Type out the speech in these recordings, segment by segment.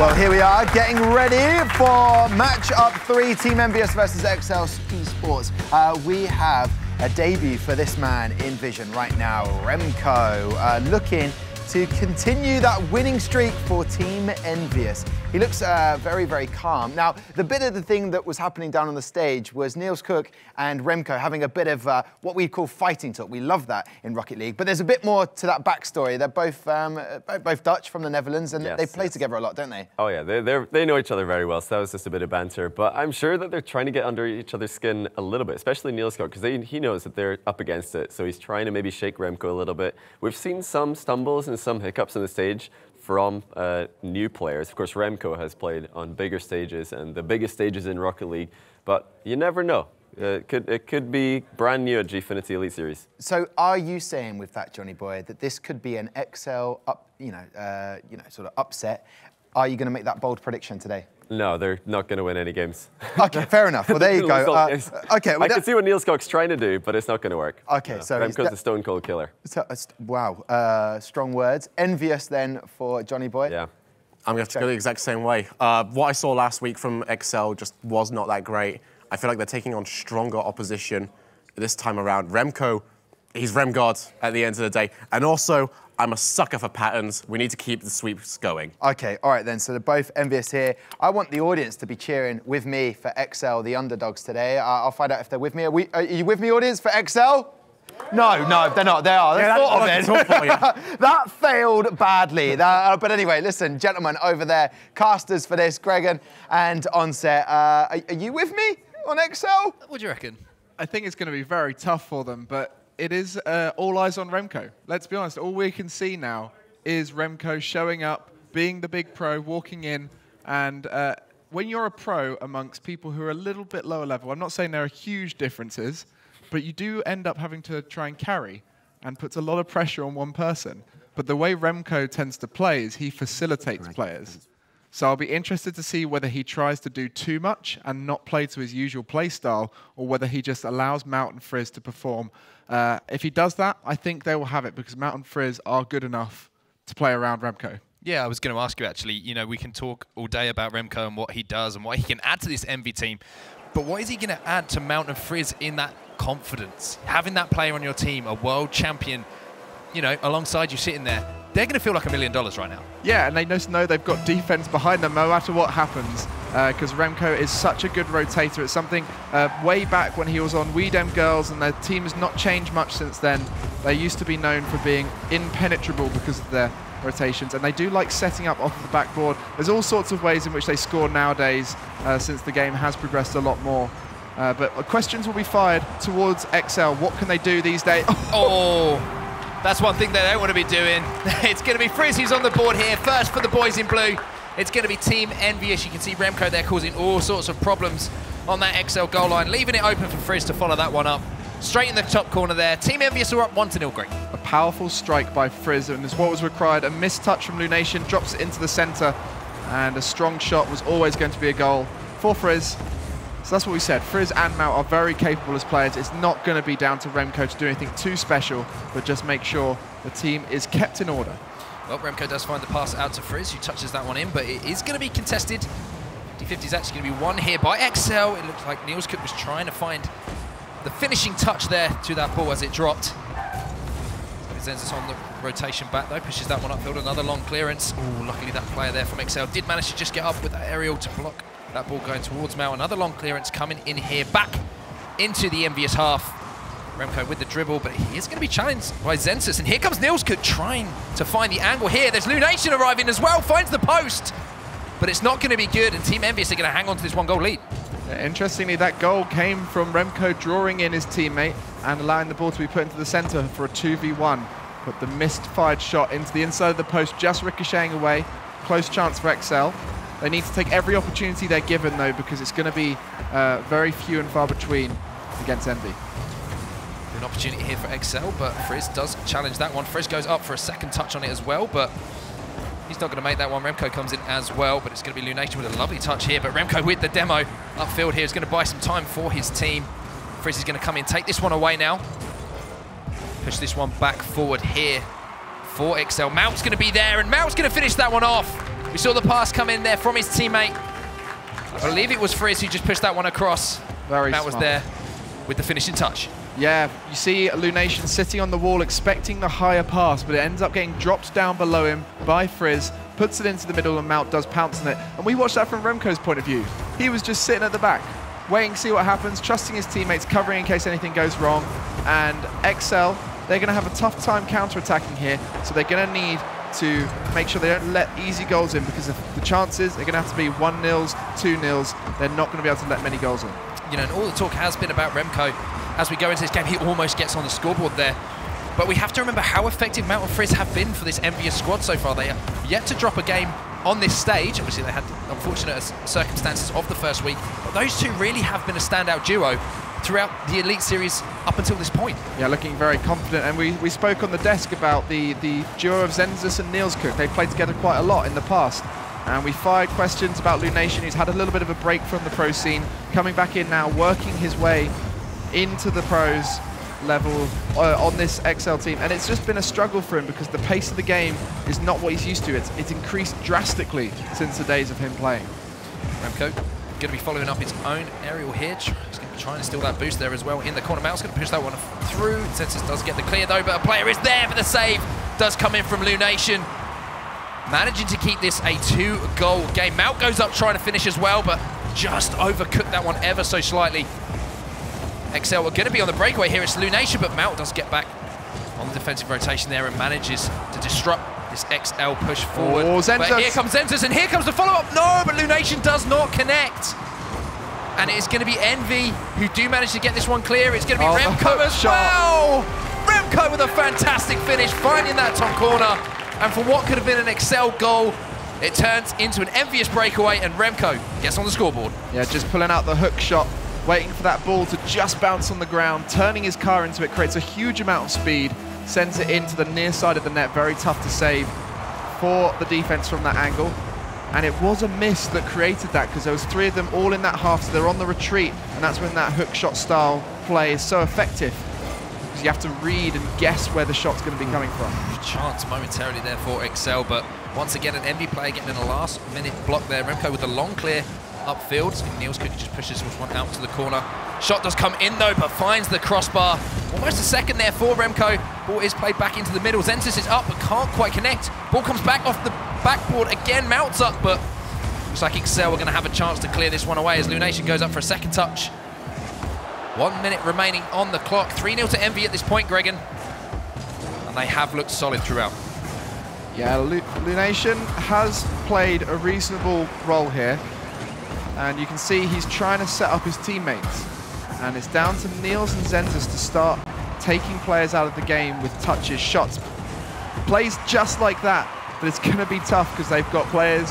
Well, here we are, getting ready for match up 3, Team Envyus versus XL Esports. We have a debut for this man in vision right now, Remco, looking to continue that winning streak for Team Envyus. He looks very, very calm. Now, the bit of the thing that was happening down on the stage was Niels Cook and Remco having a bit of what we call fighting talk. We love that in Rocket League, but there's a bit more to that backstory. They're both Dutch from the Netherlands, and they play together a lot, don't they? Oh yeah, they know each other very well, so that was just a bit of banter. But I'm sure that they're trying to get under each other's skin a little bit, especially Niels Cook, because he knows that they're up against it, so he's trying to maybe shake Remco a little bit. We've seen some stumbles and some hiccups on the stage from new players. Of course, Remco has played on bigger stages and the biggest stages in Rocket League, but you never know. It could be brand new at Gfinity Elite Series. So, are you saying with that, Johnny boy, that this could be an XL sort of upset? Are you going to make that bold prediction today? No, they're not going to win any games. Okay, fair enough. Well, there you go. Okay, well, I can see what Niels Cook's trying to do, but it's not going to work. Okay, no. so Remco's a stone cold killer. So, wow, strong words. Envious then for Johnny boy. Yeah. I'm going to have to go the exact same way. What I saw last week from XL just was not that great. I feel like they're taking on stronger opposition this time around. Remco, he's Remgod at the end of the day. And also, I'm a sucker for patterns. We need to keep the sweeps going. Okay, all right then. So they're both Envious here. I want the audience to be cheering with me for XL, the underdogs today. I'll find out if they're with me. Are you with me, audience, for XL? No, they're not. They are. Yeah, That failed badly. But anyway, listen, gentlemen over there, casters for this, Greg and Onset, are you with me on XL? What do you reckon? I think it's going to be very tough for them, but it is all eyes on Remco. Let's be honest, all we can see now is Remco showing up, being the big pro, walking in, and when you're a pro amongst people who are a little bit lower level, I'm not saying there are huge differences, but you do end up having to try and carry, and puts a lot of pressure on one person. But the way Remco tends to play is he facilitates players. So I'll be interested to see whether he tries to do too much and not play to his usual play style, or whether he just allows Mout and Frizz to perform. If he does that, I think they will have it, because Mout and Frizz are good enough to play around Remco. Yeah, I was going to ask you, actually. You know, we can talk all day about Remco and what he does and what he can add to this Envy team. But what is he going to add to Mout and Frizz in that confidence? Having that player on your team, a world champion, you know, alongside you sitting there, they're going to feel like $1 million right now. Yeah, and they just know they've got defense behind them no matter what happens, because Remco is such a good rotator. It's something way back when he was on We Dem Girls, and their team has not changed much since then. They used to be known for being impenetrable because of their rotations, and they do like setting up off of the backboard. There's all sorts of ways in which they score nowadays, since the game has progressed a lot more. But questions will be fired towards XL. What can they do these days? Oh, that's one thing they don't want to be doing. It's going to be Frizz who's on the board here. First for the boys in blue. It's going to be Team Envyus. You can see Remco there causing all sorts of problems on that XL goal line, leaving it open for Frizz to follow that one up. Straight in the top corner there. Team Envyus are up 1-0, Greg. A powerful strike by Frizz, and it's what was required. A missed touch from Lunation, drops it into the center, and a strong shot was always going to be a goal for Frizz. So that's what we said. Frizz and Mout are very capable as players. It's not going to be down to Remco to do anything too special, but just make sure the team is kept in order. Well, Remco does find the pass out to Frizz, who touches that one in, but it is going to be contested. 50-50 is actually going to be won here by XL. It looks like Niels Cook was trying to find the finishing touch there to that ball as it dropped. Envyus on the rotation back though, pushes that one upfield, another long clearance. Oh, luckily that player there from XL did manage to just get up with that aerial to block that ball going towards Mao. Another long clearance coming in here, back into the Envyus half. Remco with the dribble, but he is going to be challenged by Zensus, and here comes Niels Cook trying to find the angle here. There's Lunation arriving as well, finds the post, but it's not going to be good, and Team Envyus are going to hang on to this one-goal lead. Interestingly, that goal came from Remco drawing in his teammate and allowing the ball to be put into the center for a 2v1. But the missed-fired shot into the inside of the post, just ricocheting away. Close chance for XL. They need to take every opportunity they're given, though, because it's going to be very few and far between against Envy. An opportunity here for XL, but Frizz does challenge that one. Frizz goes up for a second touch on it as well, but he's not going to make that one. Remco comes in as well, but it's going to be Lunation with a lovely touch here, but Remco with the demo upfield here is going to buy some time for his team. Frizz is going to come in, take this one away now. Push this one back forward here for XL. Mout's going to be there, and Mout's going to finish that one off. We saw the pass come in there from his teammate. I believe it was Frizz who just pushed that one across. Very That smart. was there with the finishing touch. Yeah, you see Lunation sitting on the wall expecting the higher pass, but it ends up getting dropped down below him by Frizz, puts it into the middle, and Mount does pounce on it. And we watched that from Remco's point of view. He was just sitting at the back, waiting to see what happens, trusting his teammates, covering in case anything goes wrong. And XL, they're going to have a tough time counter-attacking here, so they're going to need to make sure they don't let easy goals in, because of the chances are going to have to be 1-0s, 2-0s. They're not going to be able to let many goals in. You know, and all the talk has been about Remco. As we go into this game, he almost gets on the scoreboard there. But we have to remember how effective Mount and Frizz have been for this Envyus squad so far. They are yet to drop a game on this stage. Obviously, they had unfortunate circumstances of the first week. But those two really have been a standout duo throughout the Elite Series up until this point. Yeah, looking very confident. And we spoke on the desk about the duo of Zenzus and Niels Cook. They've played together quite a lot in the past. And we fired questions about Lunation, who's had a little bit of a break from the pro scene, coming back in now, working his way into the pros level on this XL team. And it's just been a struggle for him because the pace of the game is not what he's used to. It's increased drastically since the days of him playing. Remco going to be following up his own aerial here. He's going to be trying to steal that boost there as well in the corner. Mount's going to push that one through. Census does get the clear though, but a player is there for the save. Does come in from Lunation. Managing to keep this a 2-goal game. Mount goes up trying to finish as well, but just overcooked that one ever so slightly. XL are going to be on the breakaway here. It's Lunation, but Mount does get back on the defensive rotation there and manages to disrupt this XL push forward. Oh, but here comes Zenzus, and here comes the follow-up. No, but Lunation does not connect. And it is going to be Envy who do manage to get this one clear. It's going to be Remco as well. Remco with a fantastic finish, finding that top corner. And for what could have been an XL goal, it turns into an Envyus breakaway, and Remco gets on the scoreboard. Yeah, just pulling out the hook shot, waiting for that ball to just bounce on the ground, turning his car into it, creates a huge amount of speed, sends it into the near side of the net, very tough to save for the defense from that angle. And it was a miss that created that, because there was 3 of them all in that half, so they're on the retreat, and that's when that hook shot style play is so effective. You have to read and guess where the shot's going to be coming from. Chance momentarily there for XL, but once again an Envy player getting in a last-minute block there. Remco with the long clear upfield. Niels Cook just pushes this one out to the corner. Shot does come in though, but finds the crossbar. Almost a second there for Remco. Ball is played back into the middle. Zenzus is up, but can't quite connect. Ball comes back off the backboard again. Mounts up, but looks like XL are going to have a chance to clear this one away as Lunation goes up for a second touch. 1 minute remaining on the clock. 3-0 to Envy at this point, Gregan. And they have looked solid throughout. Yeah, Lunation has played a reasonable role here. And you can see he's trying to set up his teammates. And it's down to Niels and Zenzus to start taking players out of the game with touches, shots. Plays just like that, but it's going to be tough because they've got players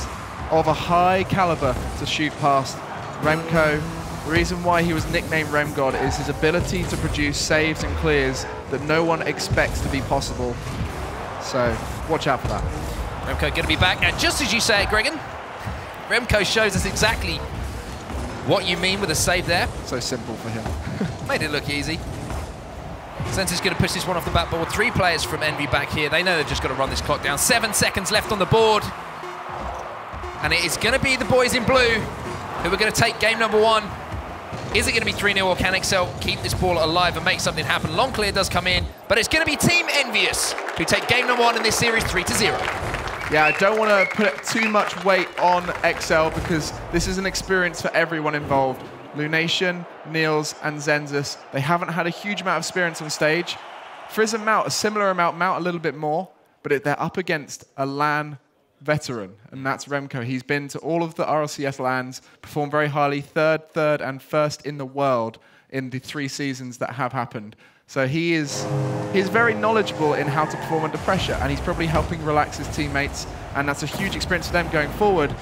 of a high caliber to shoot past. Remco, the reason why he was nicknamed Remgod is his ability to produce saves and clears that no one expects to be possible. So watch out for that. Remco going to be back, and just as you say it, Gregan, Remco shows us exactly what you mean with a save there. So simple for him. Made it look easy. Zenzus going to push this one off the backboard. 3 players from Envy back here. They know they've just got to run this clock down. 7 seconds left on the board. And it is going to be the boys in blue who are going to take game number 1. Is it going to be 3-0, or can XL keep this ball alive and make something happen? Long clear does come in, but it's going to be Team Envyus who take game number 1 in this series 3-0. Yeah, I don't want to put too much weight on XL because this is an experience for everyone involved. Lunation, Niels, and Zenzus, they haven't had a huge amount of experience on stage. Frizz and Mount, a similar amount, Mount a little bit more, but they're up against a LAN veteran, and that's Remco. He's been to all of the RLCS LANs, performed very highly, third, and first in the world in the 3 seasons that have happened. So he's very knowledgeable in how to perform under pressure, and he's probably helping relax his teammates, and that's a huge experience for them going forward.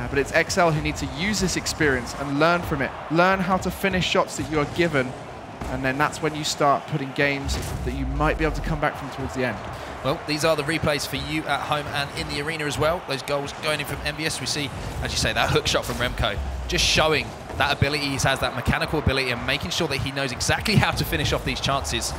But it's XL who need to use this experience and learn from it. Learn how to finish shots that you are given, and then that's when you start putting games that you might be able to come back from towards the end. Well, these are the replays for you at home and in the arena as well. Those goals going in from Envyus. We see, as you say, that hook shot from Remco, just showing that ability he has, that mechanical ability, and making sure that he knows exactly how to finish off these chances.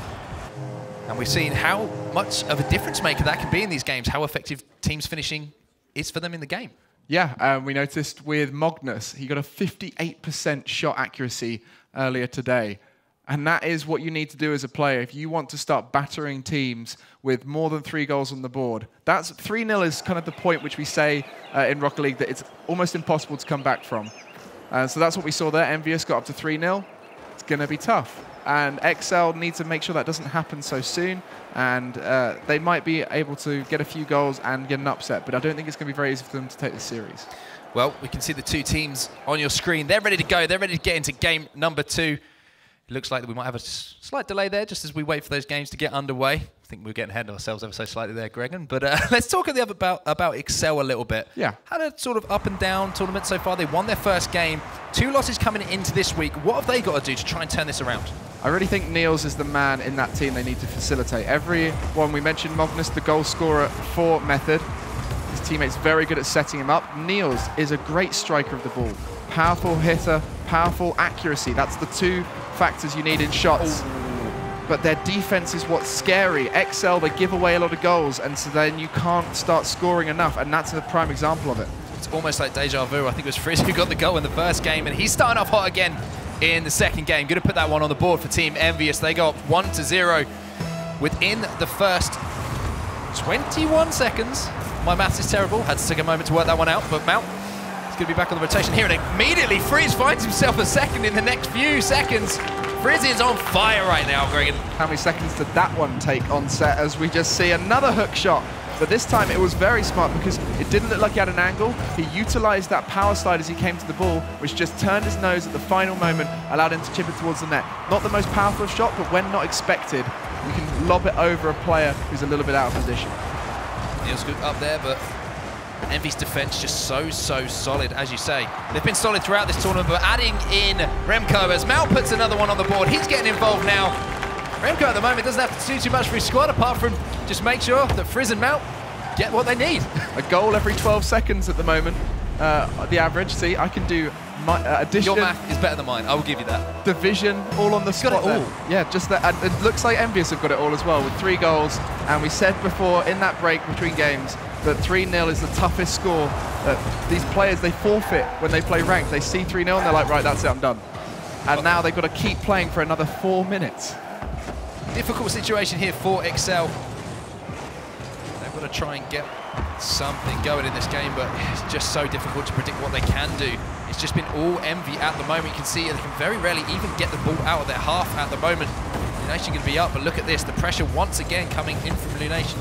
And we've seen how much of a difference maker that can be in these games, how effective teams finishing is for them in the game. Yeah, we noticed with Magnus, he got a 58% shot accuracy earlier today. And that is what you need to do as a player if you want to start battering teams with more than 3 goals on the board. That's 3-0 is kind of the point which we say in Rocket League that it's almost impossible to come back from. So that's what we saw there. Envyus got up to 3-0. It's going to be tough. And XL need to make sure that doesn't happen so soon. And they might be able to get a few goals and get an upset, but I don't think it's going to be very easy for them to take this series. Well, we can see the 2 teams on your screen. They're ready to go. They're ready to get into game number 2. It looks like we might have a slight delay there just as we wait for those games to get underway. I think we're getting ahead of ourselves ever so slightly there, Gregan. But let's talk about Excel a little bit. Yeah. Had a sort of up and down tournament so far. They won their first game. 2 losses coming into this week. What have they got to do to try and turn this around? I really think Niels is the man in that team they need to facilitate. Everyone, we mentioned Magnus, the goal scorer for Method. His teammate's very good at setting him up. Niels is a great striker of the ball. Powerful hitter, powerful accuracy. That's the 2 factors you need in shots. But their defense is what's scary. XL, they give away a lot of goals, and so then you can't start scoring enough, and that's a prime example of it. It's almost like deja vu. I think it was Frizz who got the goal in the first game, and he's starting off hot again in the second game. Going to put that one on the board for Team Envyus. They go up 1-0 within the first 21 seconds. My maths is terrible. Had to take a moment to work that one out, but Mount is going to be back on the rotation here, and immediately Frizz finds himself a second in the next few seconds. Frizz is on fire right now, Gregan. How many seconds did that one take on set as we just see another hook shot? But this time it was very smart because it didn't look like he had an angle. He utilized that power slide as he came to the ball, which just turned his nose at the final moment, allowed him to chip it towards the net. Not the most powerful shot, but when not expected, we can lob it over a player who's a little bit out of position. Neil's good up there, but Envy's defense just so solid, as you say. They've been solid throughout this tournament, but adding in Remco as Mal puts another one on the board. He's getting involved now. Remco at the moment doesn't have to do too much for his squad, apart from just make sure that Frizz and Mal get what they need. A goal every 12 seconds at the moment, the average. See, I can do my, addition. Your math is better than mine, I will give you that. Division, all on the spot. Got it all. Yeah, just that. And it looks like Envyus have got it all as well with 3 goals. And we said before in that break between games that 3-0 is the toughest score. That these players, they forfeit when they play ranked. They see 3-0 and they're like, right, that's it, I'm done. And now they've got to keep playing for another 4 minutes. Difficult situation here for Excel. They've got to try and get something going in this game, but it's just so difficult to predict what they can do. It's just been all Envy at the moment. You can see they can very rarely even get the ball out of their half at the moment. Lunation going to be up, but look at this. The pressure once again coming in from Lunation.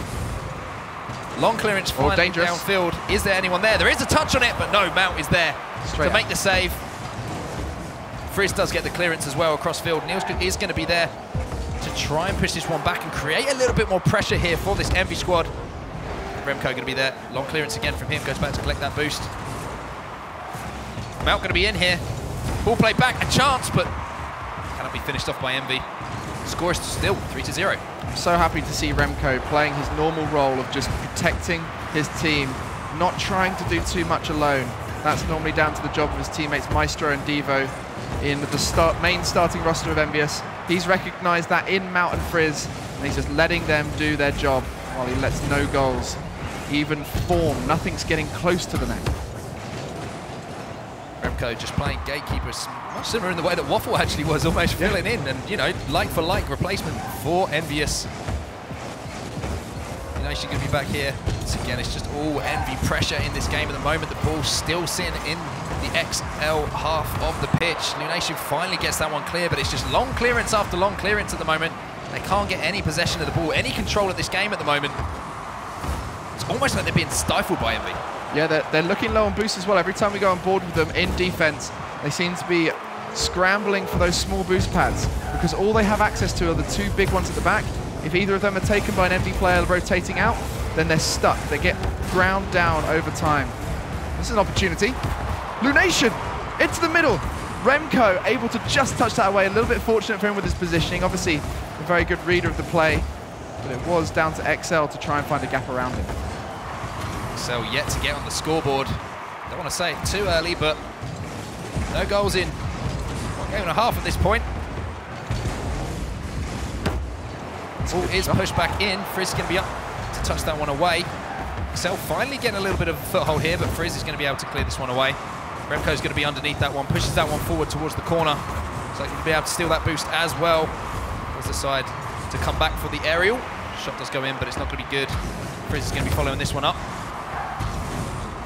Long clearance finally downfield. Is there anyone there? There is a touch on it, but no, Mount is there to make the save. Frizz does get the clearance as well across field. Niels is going to be there to try and push this one back and create a little bit more pressure here for this Envy squad. Remco going to be there. Long clearance again from him. Goes back to collect that boost. Mount going to be in here. Ball play back, a chance, but cannot be finished off by Envy. Score is still 3-0. I'm so happy to see Remco playing his normal role of just protecting his team, not trying to do too much alone. That's normally down to the job of his teammates Maestro and Devo in the main starting roster of Envyus. He's recognized that in Mount and Frizz, and he's just letting them do their job while he lets no goals even form. Nothing's getting close to the net. Remco just playing gatekeepers, much similar in the way that Waffle actually was, almost filling in, and you know, like for like replacement for Envyus. Lunation going to be back here. Once again, it's just all Envy pressure in this game at the moment. The ball's still sitting in the XL half of the pitch. Lunation finally gets that one clear, but it's just long clearance after long clearance at the moment. They can't get any possession of the ball, any control of this game at the moment. It's almost like they're being stifled by Envy. Yeah, they're looking low on boost as well. Every time we go on board with them in defense, they seem to be scrambling for those small boost pads because all they have access to are the 2 big ones at the back. If either of them are taken by an Envy player rotating out, then they're stuck. They get ground down over time. This is an opportunity. Lunation into the middle. Remco able to just touch that away. A little bit fortunate for him with his positioning. Obviously, a very good reader of the play, but it was down to XL to try and find a gap around him. XL yet to get on the scoreboard. Don't want to say it too early, but no goals in 1 game and a half at this point. Ball is pushed back in. Frizz can be up to touch that one away. Excel finally getting a little bit of a foothold here, but Frizz is going to be able to clear this one away. Remco's going to be underneath that one, pushes that one forward towards the corner. So he's going to be able to steal that boost as well. He's decide to come back for the aerial. Shot does go in, but it's not going to be good. Frizz is going to be following this one up.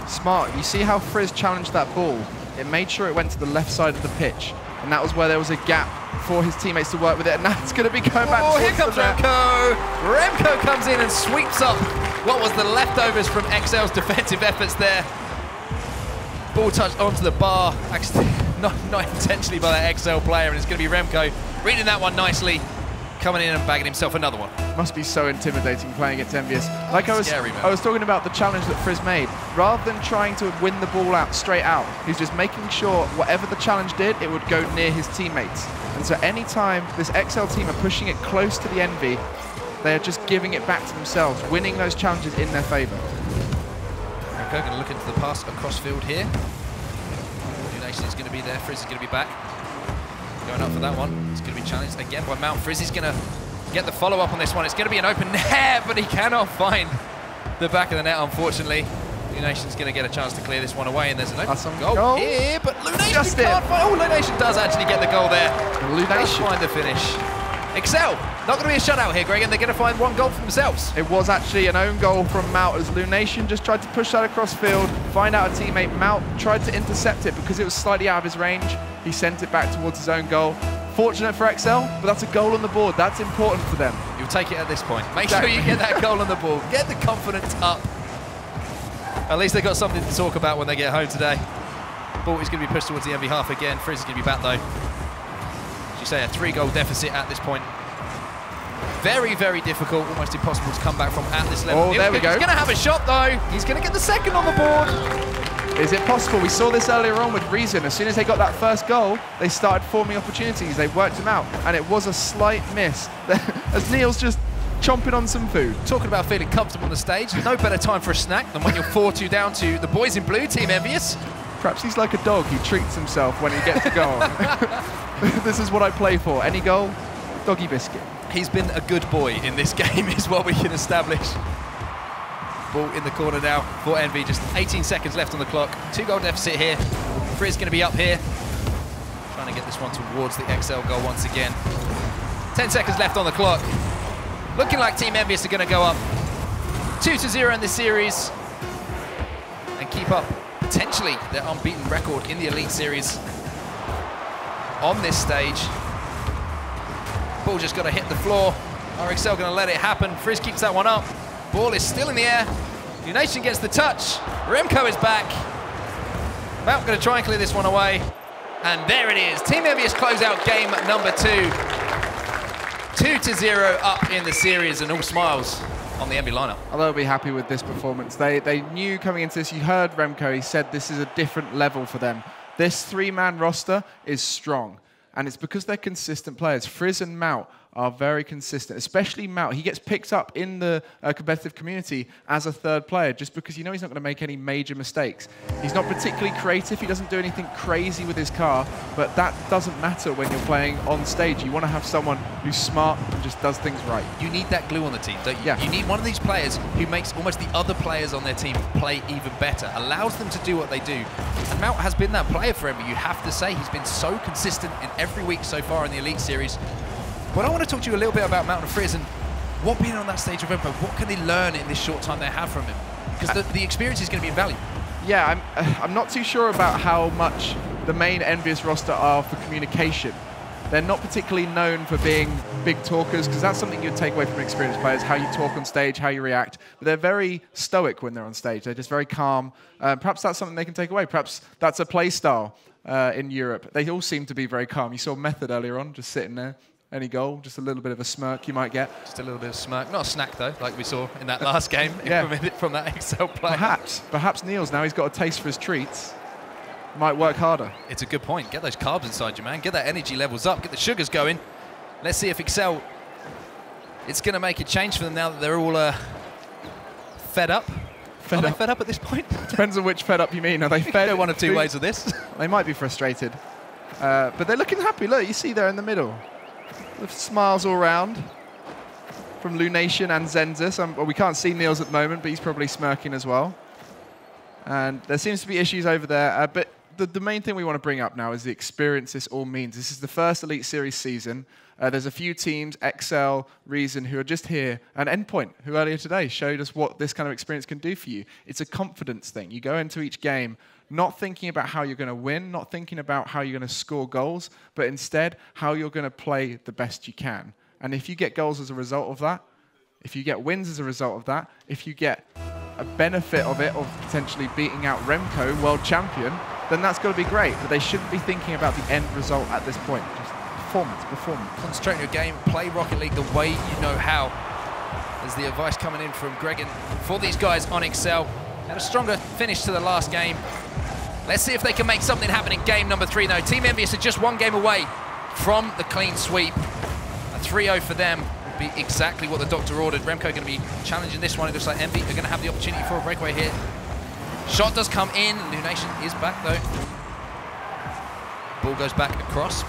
Smart. You see how Frizz challenged that ball? It made sure it went to the left side of the pitch. And that was where there was a gap for his teammates to work with it. And now it's going to be going back. Oh, here comes Remco. Remco comes in and sweeps up what was the leftovers from XL's defensive efforts there. Ball touched onto the bar, actually not intentionally by that XL player, and it's going to be Remco reading that one nicely, coming in and bagging himself another one. Must be so intimidating playing against Envyus. Like Scary, I was talking about the challenge that Frizz made. Rather than trying to win the ball out straight out, he's just making sure whatever the challenge did, it would go near his teammates. And so anytime this XL team are pushing it close to the Envy, they are just giving it back to themselves, winning those challenges in their favor. Remco going to look into the pass across field here. Nation is going to be there, Frizz is going to be back. Going up for that one. It's going to be challenged again by Mount. Frizz is going to get the follow-up on this one. It's going to be an open net, but he cannot find the back of the net, unfortunately. Lunation's going to get a chance to clear this one away, and there's an open goal here, but Lunation can't find... Oh, Lunation does actually get the goal there. Lunation does find the finish. Excel, not going to be a shutout here, Greg, and they're going to find one goal for themselves. It was actually an own goal from Mount as Lunation just tried to push that across field, find out a teammate. Mount tried to intercept it because it was slightly out of his range. He sent it back towards his own goal. Fortunate for XL, but that's a goal on the board. That's important for them. You'll take it at this point. Make sure you get that goal on the board. Get the confidence up. At least they've got something to talk about when they get home today. Ball is going to be pushed towards the Envy half again. Frizz is going to be back though. As you say, a 3-goal deficit at this point. Very, very difficult, almost impossible to come back from at this level. Oh, there we go. He's going to have a shot though. He's going to get the second on the board. Is it possible? We saw this earlier on with Reason. As soon as they got that first goal, they started forming opportunities. They worked them out, and it was a slight miss. As Neil's just chomping on some food. Talking about feeling comfortable on the stage, no better time for a snack than when you're 4-2 down to the boys in blue, Team Envyus. Perhaps he's like a dog. He treats himself when he gets a goal. This is what I play for. Any goal, doggy biscuit. He's been a good boy in this game is what we can establish. Ball in the corner now for Envy. Just 18 seconds left on the clock. 2-goal deficit here. Frizz going to be up here. Trying to get this one towards the XL goal once again. 10 seconds left on the clock. Looking like Team Envyus are going to go up 2-0 in this series and keep up potentially their unbeaten record in the Elite Series on this stage. Ball just got to hit the floor. RXL going to let it happen. Frizz keeps that one up. Ball is still in the air. Lunation gets the touch. Remco is back. Mount going to try and clear this one away. And there it is. Team Envyus close out game number 2. 2-0 up in the series, and all smiles on the Envy lineup. They'll be happy with this performance. They knew coming into this, you heard Remco, he said this is a different level for them. This 3-man roster is strong, and it's because they're consistent players. Frizz and Mount are very consistent, especially Mount. He gets picked up in the competitive community as a third player just because you know he's not going to make any major mistakes. He's not particularly creative. He doesn't do anything crazy with his car, but that doesn't matter when you're playing on stage. You want to have someone who's smart and just does things right. You need that glue on the team, don't you? Yeah. You need one of these players who makes almost the other players on their team play even better, allows them to do what they do. And Mount has been that player for him. You have to say he's been so consistent in every week so far in the Elite Series. But I want to talk to you a little bit about Mount and Frizz and what being on that stage of Remco, what can they learn in this short time they have from him? Because the experience is going to be invaluable. Yeah, I'm not too sure about how much the main Envyus roster are for communication. They're not particularly known for being big talkers, because that's something you'd take away from experienced players, how you talk on stage, how you react. But they're very stoic when they're on stage. They're just very calm. Perhaps that's something they can take away. Perhaps that's a play style in Europe. They all seem to be very calm. You saw Method earlier on, just sitting there. Any goal, just a little bit of a smirk you might get. Just a little bit of smirk. Not a snack, though, like we saw in that last game from that XL player. Perhaps Niels, now he's got a taste for his treats, might work harder. It's a good point. Get those carbs inside you, man. Get that energy levels up. Get the sugars going. Let's see if Excel, it's going to make a change for them now that they're all fed up. Are they fed up at this point? Depends on which fed up you mean. Are they fed? Go one of two ways with this. They might be frustrated. But they're looking happy. Look, you see there in the middle. Smiles all round. from Lunation and Zenzus. Well, we can't see Niels at the moment, but he's probably smirking as well. And there seems to be issues over there. But the main thing we want to bring up now is the experience this all means. This is the first Elite Series season. There's a few teams, XL, Reason, who are just here, and Endpoint, who earlier today showed us what this kind of experience can do for you. It's a confidence thing. You go into each game not thinking about how you're going to win, not thinking about how you're going to score goals, but instead how you're going to play the best you can. And if you get goals as a result of that, if you get wins as a result of that, if you get a benefit of it, of potentially beating out Remco, world champion, then that's going to be great. But they shouldn't be thinking about the end result at this point. Just performance. Concentrate on your game, play Rocket League the way you know how. There's the advice coming in from Gregan for these guys on XL. Had a stronger finish to the last game. Let's see if they can make something happen in game number 3, though. Team Envyus are just one game away from the clean sweep. A 3-0 for them would be exactly what the doctor ordered. Remco going to be challenging this one. It looks like Envy are going to have the opportunity for a breakaway here. Shot does come in. Lunation is back, though. Ball goes back across.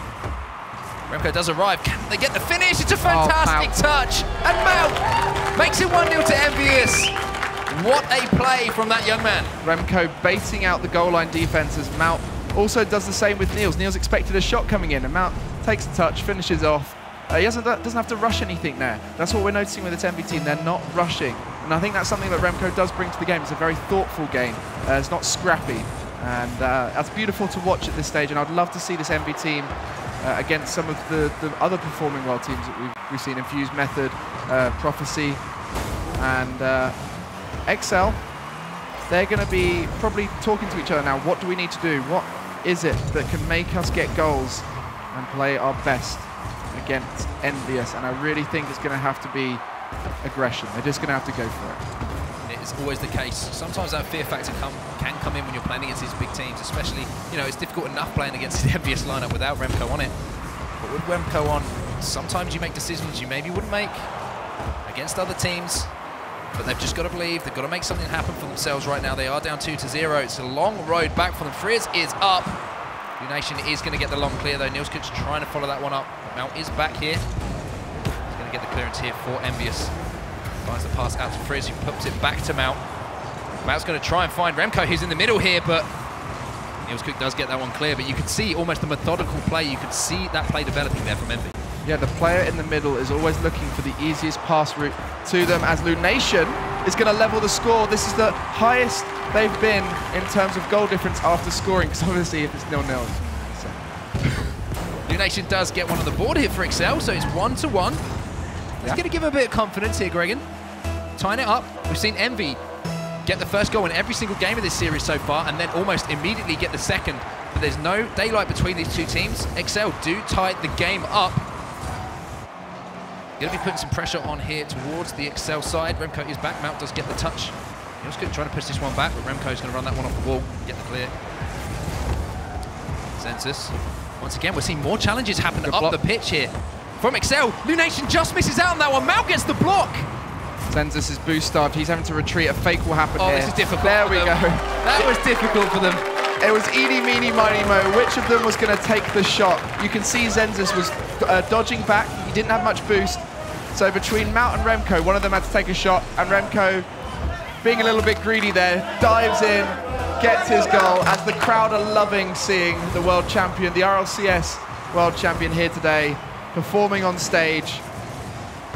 Remco does arrive. Can they get the finish? It's a fantastic touch. And Mount makes it 1-0 to Envyus. What a play from that young man. Remco baiting out the goal line defense as Mount also does the same with Niels. Niels expected a shot coming in, and Mount takes a touch, finishes off. He doesn't have to rush anything there. That's what we're noticing with this Envy team. They're not rushing. And I think that's something that Remco does bring to the game. It's a very thoughtful game. It's not scrappy. And that's beautiful to watch at this stage. And I'd love to see this Envy team against some of the other performing world teams that we've seen. Infused Method, Prophecy, and XL. They're going to be probably talking to each other now. What do we need to do? What is it that can make us get goals and play our best against Envyus? And I really think it's going to have to be aggression. They're just going to have to go for it. It is always the case. Sometimes that fear factor can come in when you're playing against these big teams, especially, you know, it's difficult enough playing against the Envyus lineup without Remco on it. But with Remco on, sometimes you make decisions you maybe wouldn't make against other teams. But they've just got to believe, they've got to make something happen for themselves right now. They are down 2-0. It's a long road back for them. Frizz is up. Lunation is going to get the long clear, though. Nielskut's trying to follow that one up. Mount is back here. He's going to get the clearance here for Envyus. Finds the pass out to Frizz, who puts it back to Mount. Mount's going to try and find Remco, who's in the middle here, but Nielskut does get that one clear. But you can see almost a methodical play. You can see that play developing there from Envy. Yeah, the player in the middle is always looking for the easiest pass route to them, as Lunation is going to level the score. This is the highest they've been in terms of goal difference after scoring, because obviously if it's 0-0. Lunation does get one on the board here for XL, so it's 1-1. It's going to give him a bit of confidence here, Gregan. Tying it up. We've seen Envy get the first goal in every single game of this series so far, and then almost immediately get the second. But there's no daylight between these two teams. XL do tie the game up. Going to be putting some pressure on here towards the XL side. Remco is back. Mount does get the touch. Nielskut trying to push this one back, but Remco's going to run that one off the wall, get the clear. Zenzus. Once again, we're seeing more challenges happen up the pitch here. From XL, Lunation just misses out on that one. Mount gets the block. Zenzus is boost starved. He's having to retreat. A fake will happen here. This is difficult. There we go. That was difficult for them. It was eeny, meeny, miny, mo. Which of them was going to take the shot? You can see Zenzus was dodging back. He didn't have much boost. So between Mount and Remco, one of them had to take a shot, and Remco, being a little bit greedy there, dives in, gets his goal, as the crowd are loving seeing the world champion, the RLCS world champion here today, performing on stage.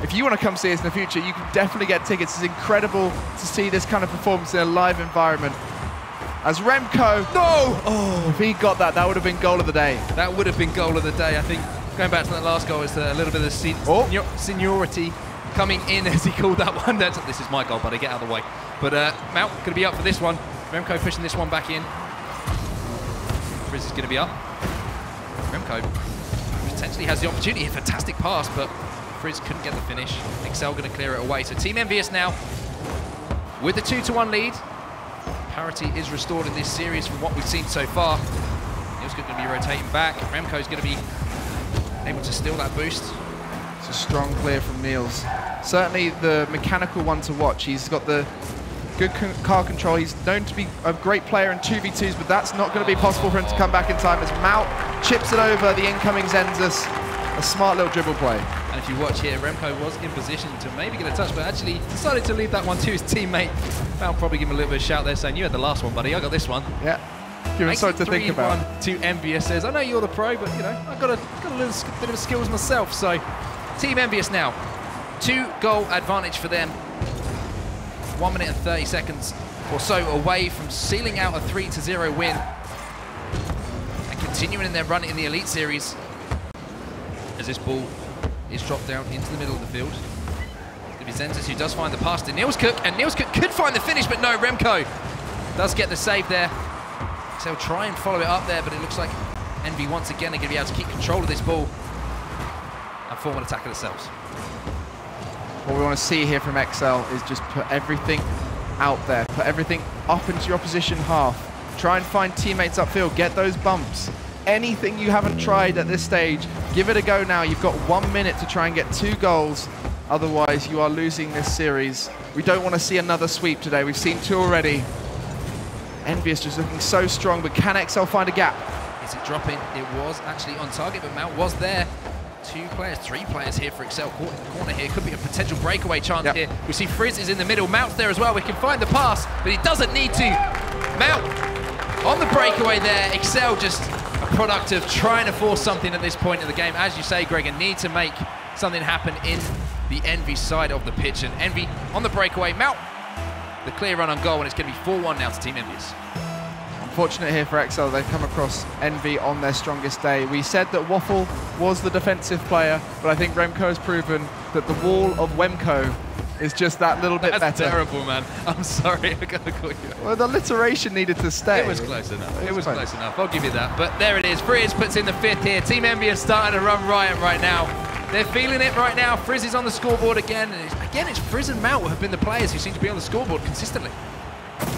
If you want to come see us in the future, you can definitely get tickets. It's incredible to see this kind of performance in a live environment. As Remco, no! Oh, if he got that, that would have been goal of the day. That would have been goal of the day, I think. Going back to that last goal, is a little bit of seniority coming in as he called that one. This is my goal, buddy, get out of the way. But Mount going to be up for this one. Remco pushing this one back in. Frizz is going to be up. Remco potentially has the opportunity. A fantastic pass, but Frizz couldn't get the finish. XL going to clear it away. So Team Envyus now with the 2-1 lead. Parity is restored in this series from what we've seen so far. Nielskut going to be rotating back. Remco's going to be able to steal that boost. It's a strong clear from Niels. Certainly the mechanical one to watch. He's got the good car control. He's known to be a great player in 2v2s, but that's not going to be possible for him to come back in time as Mount chips it over the incoming Zenzus. A smart little dribble play. And if you watch here, Remco was in position to maybe get a touch, but actually decided to leave that one to his teammate. I'll probably give him a little bit of a shout there saying, you had the last one, buddy, I got this one. Yeah, give him something to think about. To Envyus says, I know you're the pro, but you know, I've got a little bit of skills myself. So Team Envyus now, 2-goal advantage for them. 1 minute and 30 seconds or so away from sealing out a 3-0 win. And continuing in their run in the Elite Series. As this ball is dropped down into the middle of the field. It's going to be Zenzus who does find the pass to Nielscook, and Nielscook could find the finish, but no, Remco does get the save there. So he'll try and follow it up there, but it looks like Envy once again are going to be able to keep control of this ball and form an attack of themselves. What we want to see here from XL is just put everything out there, put everything up into your opposition half. Try and find teammates upfield, get those bumps. Anything you haven't tried at this stage, give it a go now. You've got 1 minute to try and get 2 goals. Otherwise, you are losing this series. We don't want to see another sweep today. We've seen 2 already. Envyus just looking so strong, but can XL find a gap? Is it dropping? It was actually on target, but Mount was there. 2 players, 3 players here for XL. Caught in the corner here. Could be a potential breakaway chance here. We see Frizz is in the middle. Mount's there as well. We can find the pass, but he doesn't need to. Mount on the breakaway there. XL just a product of trying to force something at this point in the game. As you say, Greg, and need to make something happen in the Envy side of the pitch. And Envy on the breakaway. Mount, the clear run on goal, and it's going to be 4-1 now to Team Envyus. Unfortunate here for XL, they've come across Envy on their strongest day. We said that Waffle was the defensive player, but I think Remco has proven that the wall of Wemco is just that little bit better. That's terrible, man. I'm sorry, I gotta call you. Well, the alliteration needed to stay. It was close enough. It was close enough. I'll give you that. But there it is. Frizz puts in the 5th here. Team Envyus starting to run riot right now. They're feeling it right now. Frizz is on the scoreboard again. And it's Frizz and Mount who have been the players who seem to be on the scoreboard consistently.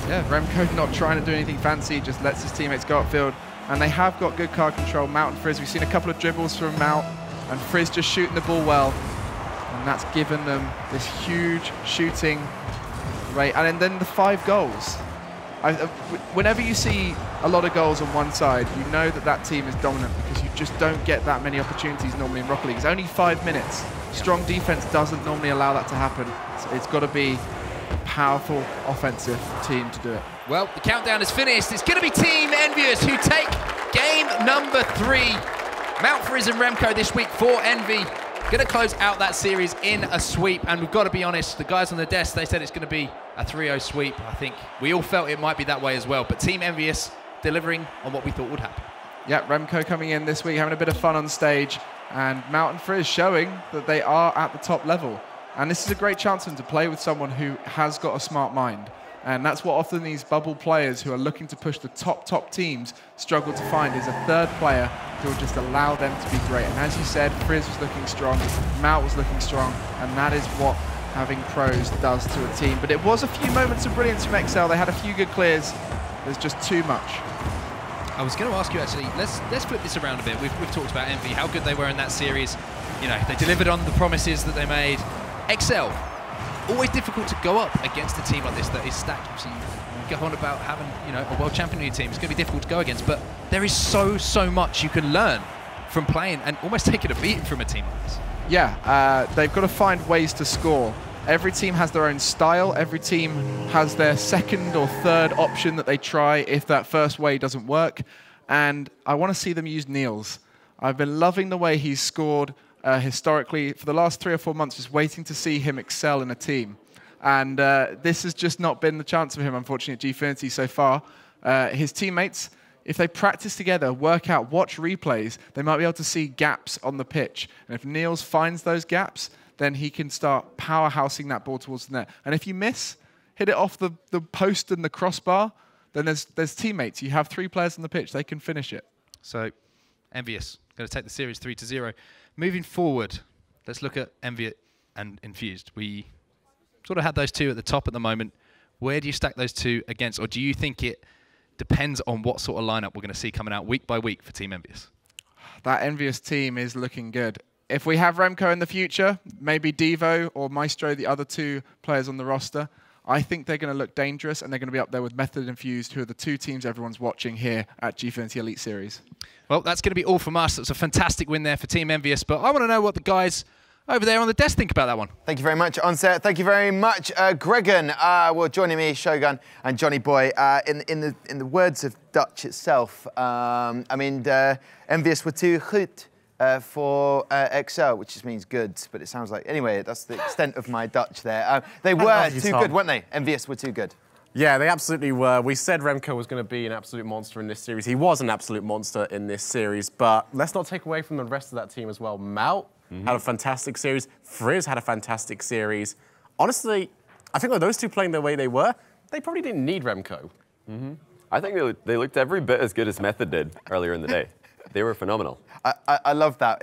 Yeah, Remco not trying to do anything fancy, just lets his teammates go upfield. And they have got good card control, Mount and Frizz. We've seen a couple of dribbles from Mount, and Frizz just shooting the ball well. And that's given them this huge shooting rate. And then the 5 goals. Whenever you see a lot of goals on one side, you know that that team is dominant because you just don't get that many opportunities normally in Rocket League. It's only 5 minutes. Strong defense doesn't normally allow that to happen. It's got to be a powerful offensive team to do it. Well, the countdown is finished. It's going to be Team Envyus who take game number 3. Mount, Frizz and Remco this week for Envy. Going to close out that series in a sweep. And we've got to be honest, the guys on the desk, they said it's going to be a 3-0 sweep. I think we all felt it might be that way as well. But Team Envyus delivering on what we thought would happen. Yeah, Remco coming in this week, having a bit of fun on stage. And Mount and Frizz showing that they are at the top level. And this is a great chance for them to play with someone who has got a smart mind. And that's what often these bubble players who are looking to push the top teams struggle to find, is a third player who will just allow them to be great. And as you said, Frizz was looking strong, Mount was looking strong, and that is what having pros does to a team. But it was a few moments of brilliance from XL. They had a few good clears. There's just too much. I was going to ask you actually, let's flip this around a bit. We've talked about Envy, how good they were in that series. You know, they delivered on the promises that they made. XL, always difficult to go up against a team like this that is stacked. Obviously, you go on about having, you know, a world champion in your team. It's going to be difficult to go against, but there is so much you can learn from playing and almost taking a beating from a team like this. Yeah, they've got to find ways to score. Every team has their own style. Every team has their second or third option that they try if that first way doesn't work. And I want to see them use Niels. I've been loving the way he's scored historically for the last 3 or 4 months, just waiting to see him excel in a team. And this has just not been the chance for him, unfortunately, at Gfinity so far. His teammates, if they practice together, work out, watch replays, they might be able to see gaps on the pitch. And if Niels finds those gaps, then he can start powerhousing that ball towards the net. And if you miss, hit it off the post and the crossbar, then there's teammates. You have 3 players on the pitch. They can finish it. So, Envyus going to take the series 3-0. Moving forward, let's look at Envy and Infused. We sort of had those 2 at the top at the moment. Where do you stack those 2 against? Or do you think it depends on what sort of lineup we're going to see coming out week by week for Team Envyus? That Envyus team is looking good. If we have Remco in the future, maybe Devo or Maestro, the other 2 players on the roster, I think they're going to look dangerous, and they're going to be up there with Method and Infused, who are the 2 teams everyone's watching here at Gfinity Elite Series. Well, that's going to be all from us. It's a fantastic win there for Team Envyus, but I want to know what the guys over there on the desk think about that one. Thank you very much, Onset. Thank you very much, Gregan. Well, joining me, Shogun and Johnny Boy. In the words of Dutch itself, I mean, Envyus were too goed for Excel, which just means good, but it sounds like... Anyway, that's the extent of my Dutch there. They were too good, weren't they? Envyus were too good. Yeah, they absolutely were. We said Remco was going to be an absolute monster in this series. He was an absolute monster in this series, but let's not take away from the rest of that team as well. Mout had a fantastic series. Frizz had a fantastic series. Honestly, I think with those two playing the way they were, they probably didn't need Remco. I think they looked every bit as good as Method did earlier in the day. They were phenomenal. I love that.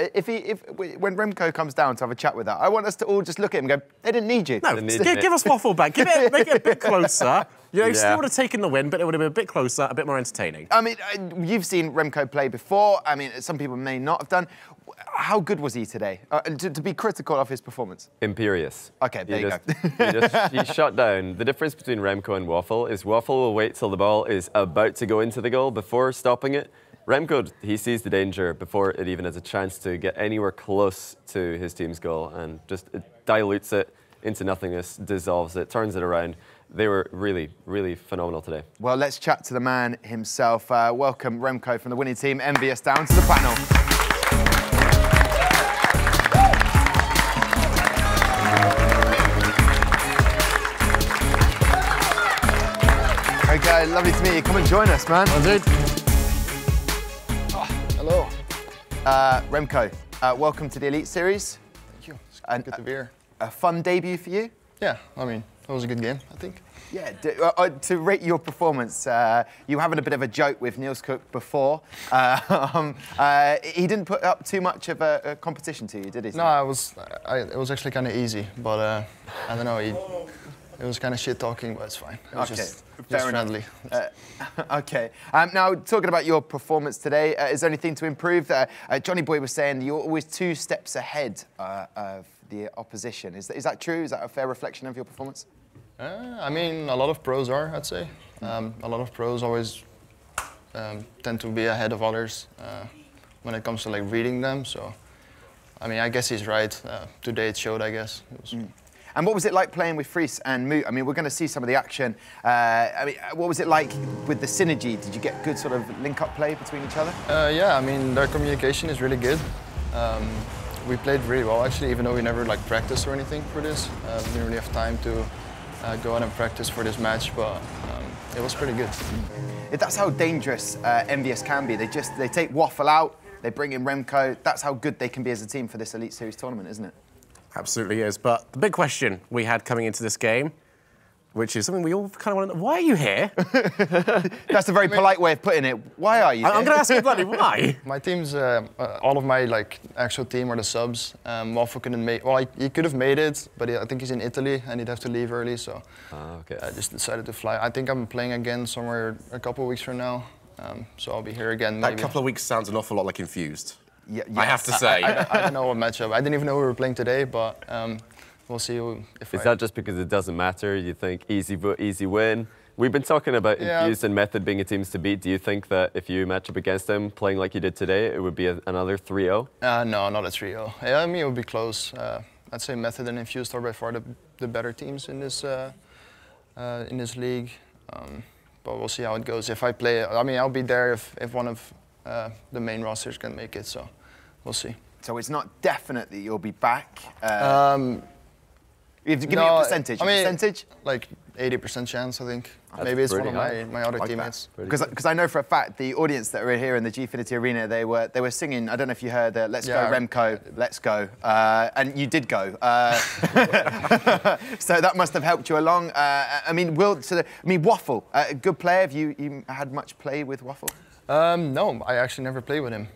When Remco comes down to have a chat with that, I want us to all just look at him and go, they didn't need you. No, give us Waffle back. Make it a bit closer. You know, he still would have taken the win, but it would have been a bit closer, a bit more entertaining. I mean, you've seen Remco play before. I mean, some people may not have done. How good was he today? To be critical of his performance. Imperious. Okay, there you go. He shut down. The difference between Remco and Waffle is Waffle will wait till the ball is about to go into the goal before stopping it. Remco, he sees the danger before it even has a chance to get anywhere close to his team's goal and just dilutes it into nothingness, dissolves it, turns it around. They were really, really phenomenal today. Well, let's chat to the man himself. Welcome, Remco from the winning team, Envyus, down to the panel. Okay, lovely to meet you. Come and join us, man. Hello. Remco, welcome to the Elite Series. Thank you. It's good to be here. A fun debut for you? Yeah, I mean, it was a good game, I think. Yeah, to rate your performance, you were having a bit of a joke with Niels Cook before. He didn't put up too much of a competition to you, did he? No, it was actually kind of easy, but I don't know, it was kind of shit talking, but it's fine. It was just friendly. Okay. Now, talking about your performance today, is there anything to improve? Johnny Boy was saying you're always 2 steps ahead of the opposition. Is that true? Is that a fair reflection of your performance? I mean, a lot of pros are, I'd say. A lot of pros always tend to be ahead of others when it comes to like reading them. So, I mean, I guess he's right. Today it showed, I guess. It was, And what was it like playing with Fries and Moot? I mean, we're going to see some of the action. I mean, what was it like with the synergy? Did you get good sort of link-up play between each other? Yeah, I mean, their communication is really good. We played really well, actually, even though we never like practiced or anything for this. We didn't really have time to go out and practice for this match, but it was pretty good. That's how dangerous Envyus can be. They take Waffle out, they bring in Remco. That's how good they can be as a team for this Elite Series tournament, isn't it? Absolutely is. But the big question we had coming into this game, which is something we all kind of want to know, why are you here? That's a very polite way of putting it. Why are you here? I'm going to ask you bloody why. My team's, all of my like actual team are the subs. Waffle couldn't make, well, he could have made it, but I think he's in Italy and he'd have to leave early, so okay. I just decided to fly. I think I'm playing again somewhere a couple of weeks from now, so I'll be here again maybe. That couple of weeks sounds an awful lot like Infused. Yeah, I have to say. I don't know what matchup. I didn't even know we were playing today, but we'll see if Is that just because it doesn't matter? You think easy win? We've been talking about Infused and Method being a teams to beat. Do you think that if you match up against them playing like you did today, it would be another 3-0? No, not a 3-0. Yeah, I mean, it would be close. I'd say Method and Infused are by far the better teams in this league. But we'll see how it goes. If I play, I mean, I'll be there if one of the main rosters can make it, so we'll see. So it's not definite that you'll be back? You have to give me a percentage. I mean, percentage? Like 80% chance, I think. That's maybe it's one of pretty my other teammates. Because I know for a fact the audience that were here in the Gfinity Arena, they were singing. I don't know if you heard "Let's Go Remco, Let's Go," and you did go. So that must have helped you along. I mean, Waffle, a good player. Have you had much play with Waffle? No, I actually never played with him.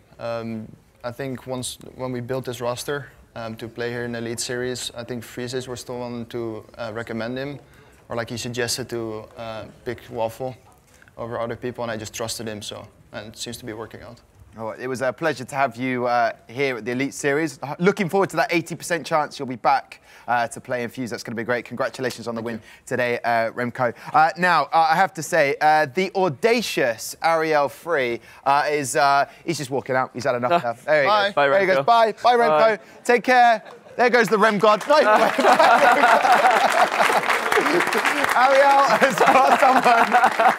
I think when we built this roster to play here in the Elite Series, I think Freezes were still one to recommend him, or like he suggested to pick Waffle over other people, and I just trusted him, and it seems to be working out. Oh, it was a pleasure to have you here at the Elite Series. Looking forward to that 80% chance you'll be back to play Infuse. That's going to be great. Congratulations on the win today, Remco. Now, I have to say, the audacious Ariel Free he's just walking out. He's had enough now. There he goes. Bye, Remco. There he goes. Bye, Remco. Take care. There goes the Rem God. No, Ariel has got someone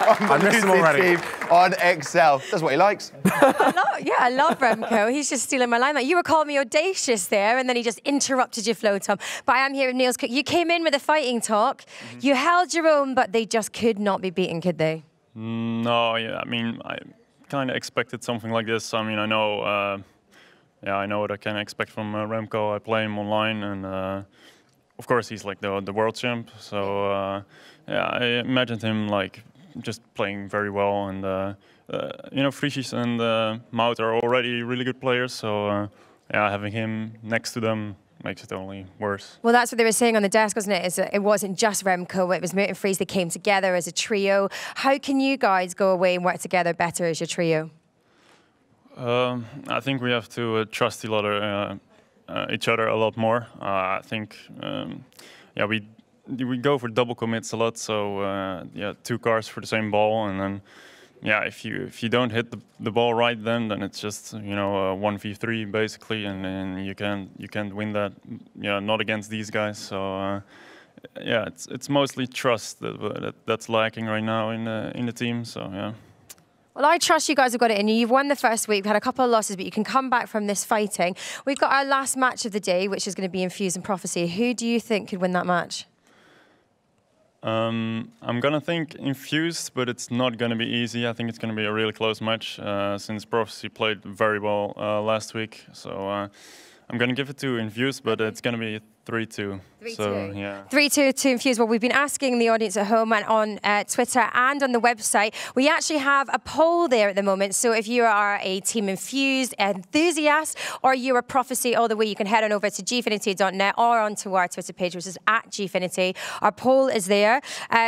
on the losing team on Excel. That's what he likes. I love Remco. He's just stealing my limelight. You were calling me audacious there, and then he just interrupted your flow, Tom. But I am here with Niels Cook. You came in with a fighting talk. You held your own, but they just could not be beaten, could they? No, yeah. I mean, I kind of expected something like this. I mean, I know, I know what I can expect from Remco. I play him online, and of course he's like the world champ. So yeah, I imagined him like just playing very well, and you know, Friesjes and Mout are already really good players. So yeah, having him next to them makes it only worse. Well, that's what they were saying on the desk, wasn't it? Is that it wasn't just Remco, it was Mout and Friese. They came together as a trio. How can you guys go away and work together better as your trio? I think we have to trust each other a lot more. I think, yeah, we go for double commits a lot. So yeah, 2 cars for the same ball, and then yeah, if you don't hit the ball right, then it's just, you know, 1v3 basically, and you can't win that. Yeah, not against these guys. So yeah, it's mostly trust that's lacking right now in the team. So yeah. Well, I trust you guys have got it in you. You've won the first week. We've had a couple of losses, but you can come back from this fighting. We've got our last match of the day, which is going to be Envyus and Prophecy. Who do you think could win that match? I'm going to think Envyus, but it's not going to be easy. I think it's going to be a really close match since Prophecy played very well last week. So I'm going to give it to Envyus, but it's going to be 3-2. 3-2. So, yeah. 3-2 to Envyus. Well, we've been asking the audience at home and on Twitter and on the website. We actually have a poll there at the moment. So if you are a Team Envyus enthusiast or you're a Prophecy all the way, you can head on over to gfinity.net or onto our Twitter page, which is @Gfinity. Our poll is there.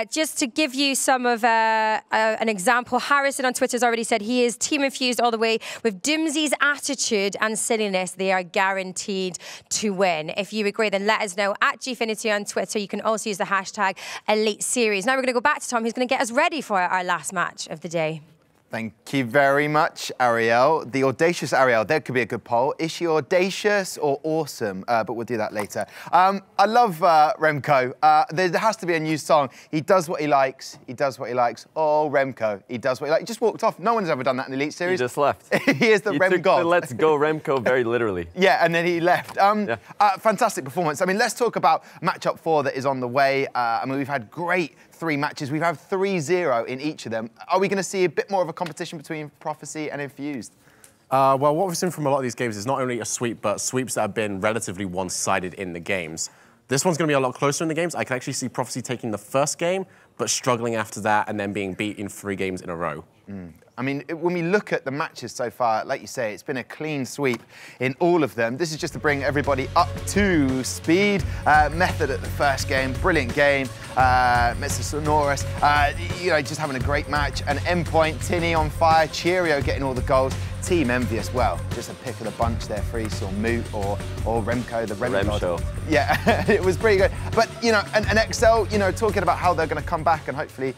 Just to give you some of an example, Harrison on Twitter has already said he is Team Envyus all the way. With Doomsy's attitude and silliness, they are guaranteed to win. If you agree, then let us know @Gfinity on Twitter. You can also use the hashtag Elite Series. Now we're going to go back to Tom, who's going to get us ready for our last match of the day. Thank you very much, Ariel. The audacious Ariel, there could be a good poll. Is she audacious or awesome? But we'll do that later. I love Remco. There has to be a new song. He does what he likes. He does what he likes. Oh, Remco. He does what he likes. He just walked off. No one's ever done that in the Elite Series. He just left. He is the Rem God. Let's go Remco very literally. Yeah, and then he left. Fantastic performance. I mean, let's talk about matchup 4 that is on the way. I mean, we've had great 3 matches. We've had 3-0 in each of them. Are we going to see a bit more of a competition between Prophecy and Envyus? Well, what we've seen from a lot of these games is not only a sweep, but sweeps that have been relatively one-sided in the games. This one's going to be a lot closer in the games. I can actually see Prophecy taking the first game, but struggling after that and then being beat in 3 games in a row. I mean, when we look at the matches so far, like you say, it's been a clean sweep in all of them. This is just to bring everybody up to speed. Method at the first game, brilliant game. Mr. Sonorous, you know, just having a great match. And Endpoint, Tinny on fire, Cheerio getting all the goals. Team Envyus, well, just a pick of the bunch there, Friese or Moot or Remco, the Rem show. Yeah, it was pretty good. But, you know, and Excel, you know, talking about how they're going to come back and hopefully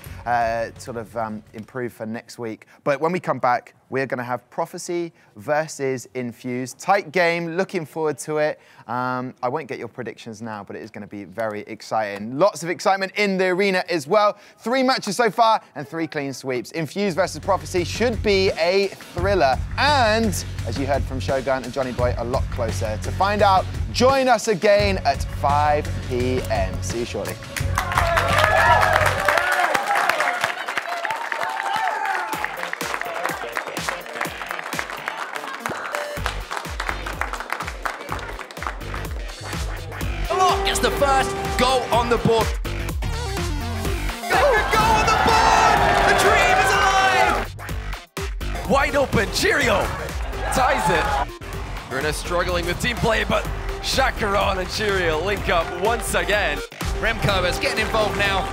sort of improve for next week. But when we come back, we're going to have Prophecy versus Envyus. Tight game, looking forward to it. I won't get your predictions now, but it is going to be very exciting. Lots of excitement in the arena as well. 3 matches so far and 3 clean sweeps. Envyus versus Prophecy should be a thriller. And, as you heard from Shogun and Johnny Boy, a lot closer. To find out, join us again at 5 p.m. See you shortly. Gets the first goal on the board. Second goal on the board! The dream is alive! Wide open, Cheerio ties it. Bruna struggling with team play, but Chacaron and Cheerio link up once again. Remco is getting involved now.